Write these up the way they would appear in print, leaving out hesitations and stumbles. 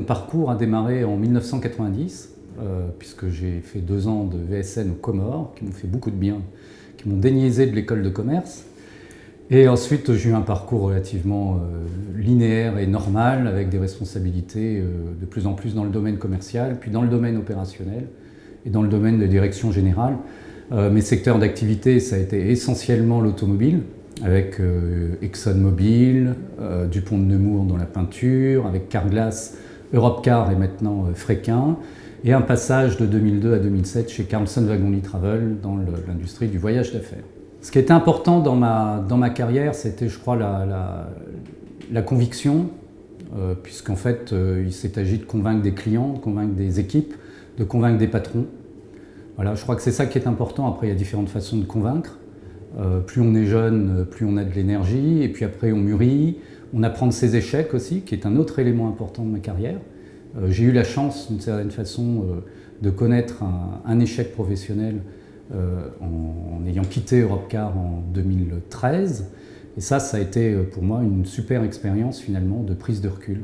Mon parcours a démarré en 1990, puisque j'ai fait 2 ans de VSN aux Comores, qui m'ont fait beaucoup de bien, qui m'ont déniaisé de l'école de commerce. Et ensuite, j'ai eu un parcours relativement linéaire et normal, avec des responsabilités de plus en plus dans le domaine commercial, puis dans le domaine opérationnel et dans le domaine de direction générale. Mes secteurs d'activité, ça a été essentiellement l'automobile, avec ExxonMobil, Dupont de Nemours dans la peinture, avec Carglass, Europcar et maintenant Fréquin, et un passage de 2002 à 2007 chez Carlson Wagonlit Travel dans l'industrie du voyage d'affaires. Ce qui était important dans ma carrière, c'était, je crois, la conviction, puisqu'en fait, il s'est agi de convaincre des clients, de convaincre des équipes, de convaincre des patrons. Voilà, je crois que c'est ça qui est important. Après, il y a différentes façons de convaincre. Plus on est jeune, plus on a de l'énergie, et puis après on mûrit. On apprend de ses échecs aussi, qui est un autre élément important de ma carrière. J'ai eu la chance, d'une certaine façon, de connaître un échec professionnel en ayant quitté Europcar en 2013. Et ça a été pour moi une super expérience finalement de prise de recul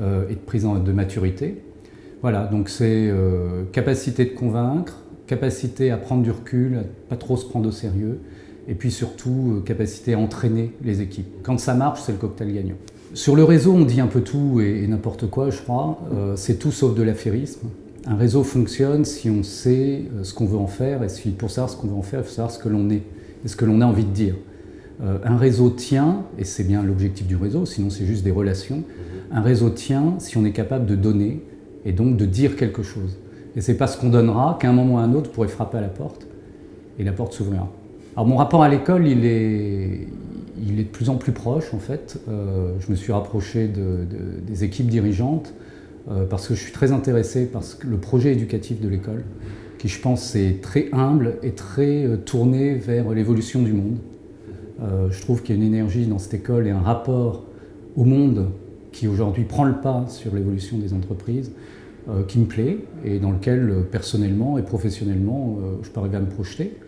et de prise de maturité. Voilà, donc c'est capacité de convaincre, capacité à prendre du recul, à pas trop se prendre au sérieux, et puis surtout capacité à entraîner les équipes. Quand ça marche, c'est le cocktail gagnant. Sur le réseau, on dit un peu tout et n'importe quoi, je crois. C'est tout sauf de l'affairisme. Un réseau fonctionne si on sait ce qu'on veut en faire, et si pour savoir ce qu'on veut en faire, il faut savoir ce que l'on est et ce que l'on a envie de dire. Un réseau tient, et c'est bien l'objectif du réseau, sinon c'est juste des relations. Un réseau tient si on est capable de donner et donc de dire quelque chose. Et c'est pas ce qu'on donnera qu'à un moment ou à un autre pourrait frapper à la porte et la porte s'ouvrira. Alors mon rapport à l'école, il est de plus en plus proche en fait. Je me suis rapproché des équipes dirigeantes parce que je suis très intéressé par le projet éducatif de l'école, qui je pense est très humble et très tourné vers l'évolution du monde. Je trouve qu'il y a une énergie dans cette école et un rapport au monde qui aujourd'hui prend le pas sur l'évolution des entreprises, qui me plaît et dans lequel personnellement et professionnellement je peux arriver à me projeter.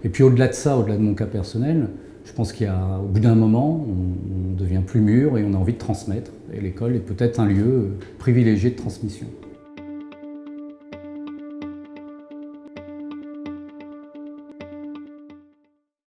Et puis au-delà de ça, au-delà de mon cas personnel, je pense qu'au bout d'un moment, on devient plus mûr et on a envie de transmettre. Et l'école est peut-être un lieu privilégié de transmission.